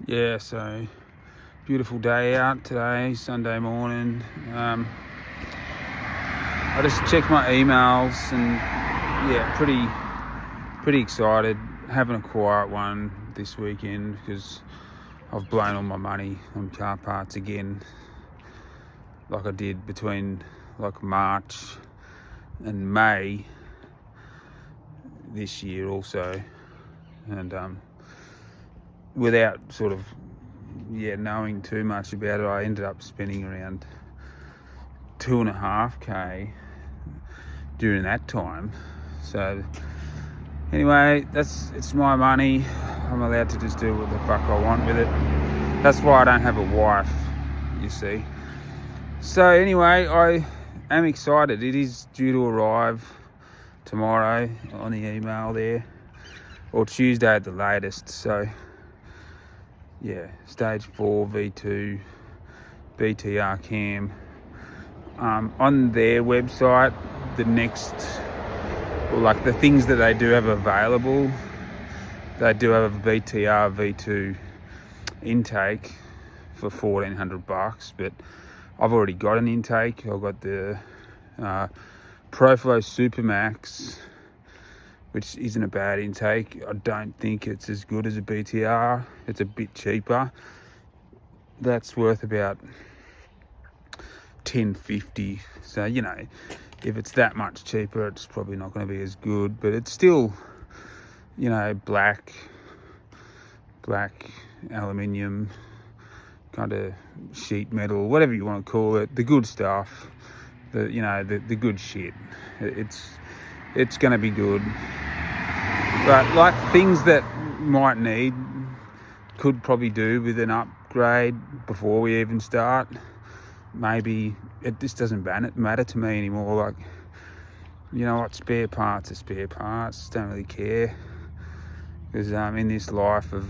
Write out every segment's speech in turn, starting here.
Yeah, so beautiful day out today, Sunday morning. I just checked my emails and yeah, pretty excited. Having a quiet one this weekend because I've blown all my money on car parts again, like I did between like March and May this year also, and without sort of knowing too much about it, I ended up spending around 2.5k during that time. So anyway, it's my money. I'm allowed to just do what the fuck I want with it. That's why I don't have a wife, you see. So anyway, I am excited. It is due to arrive tomorrow on the email there, or Tuesday at the latest. So yeah, stage 4 V2 BTR cam. On their website, the things that they do have available, they do have a BTR V2 intake for $1,400, but I've already got an intake. I've got the Proflow Supermax, which isn't a bad intake. I don't think it's as good as a BTR. It's a bit cheaper. That's worth about $10.50. So, you know, if it's that much cheaper, it's probably not going to be as good, but it's still, you know, black aluminium, kind of sheet metal, whatever you want to call it, the good stuff, the good shit. It's going to be good. But like things that could probably do with an upgrade before we even start. Maybe it just doesn't matter to me anymore. Like, you know what, spare parts are spare parts. Don't really care, because in this life of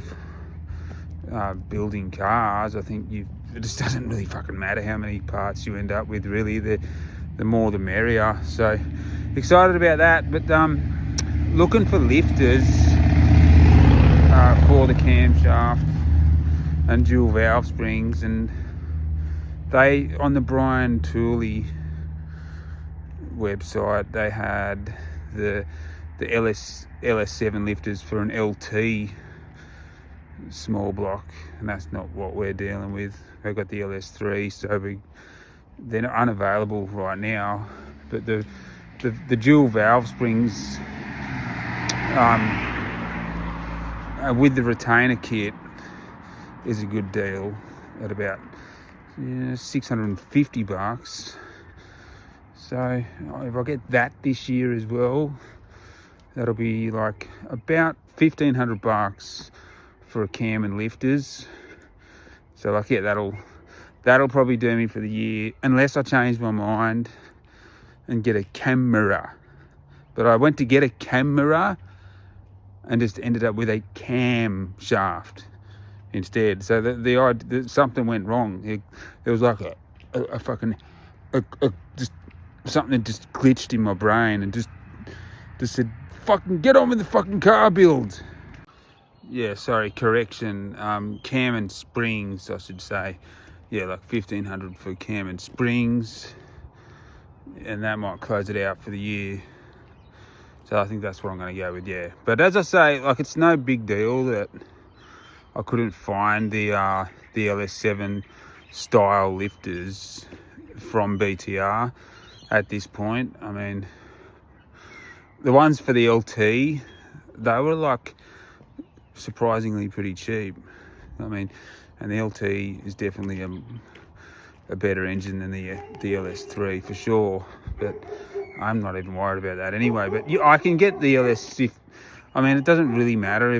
building cars, I think it just doesn't really fucking matter how many parts you end up with. Really, the more the merrier. So excited about that. But looking for lifters for the camshaft and dual valve springs, and they, on the Brian Tooley website, they had the LS7 lifters for an LT small block, and that's not what we're dealing with. They've got the LS3, so they're not unavailable right now. But the dual valve springs with the retainer kit is a good deal at about $650. So if I get that this year as well, that'll be like about $1,500 for a cam and lifters. So like, yeah, that'll probably do me for the year, unless I change my mind and get a camera. But I went to get a camera and just ended up with a cam shaft instead. So something went wrong. It was like a fucking just something that just glitched in my brain and just said, fucking get on with the fucking car build. Yeah, sorry, correction. Cam and springs, I should say. Yeah, like $1,500 for cam and springs, and that might close it out for the year. So I think that's what I'm going to go with, yeah. But as I say, like, it's no big deal that I couldn't find the LS7 style lifters from BTR at this point. I mean, the ones for the LT, they were like surprisingly pretty cheap. I mean, and the LT is definitely a better engine than the LS3 for sure. But I'm not even worried about that anyway. But I can get the LS. I mean, it doesn't really matter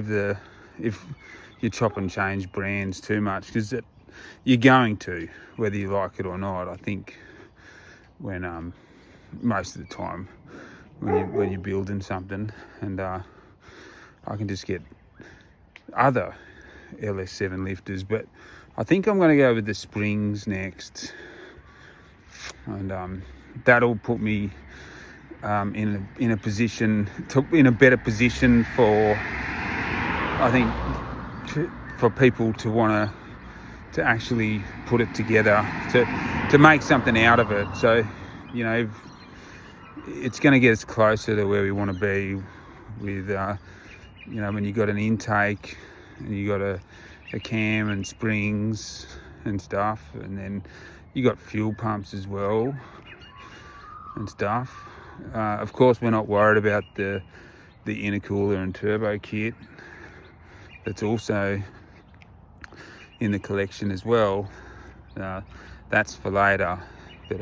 if you chop and change brands too much, because you're going to, whether you like it or not. I think when most of the time when you're building something, and I can just get other LS7 lifters, but I think I'm going to go with the springs next, and that'll put me in a better position for, I think, for people to want to actually put it together, to make something out of it. So, you know, it's going to get us closer to where we want to be with, you know, when you got an intake and you got a cam and springs and stuff, and then you got fuel pumps as well and stuff. Of course, we're not worried about the intercooler and turbo kit. That's also in the collection as well. That's for later. But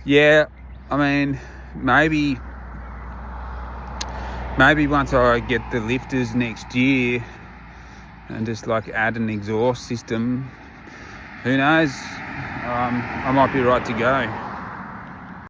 yeah, I mean, maybe once I get the lifters next year and just like add an exhaust system, who knows, I might be right to go.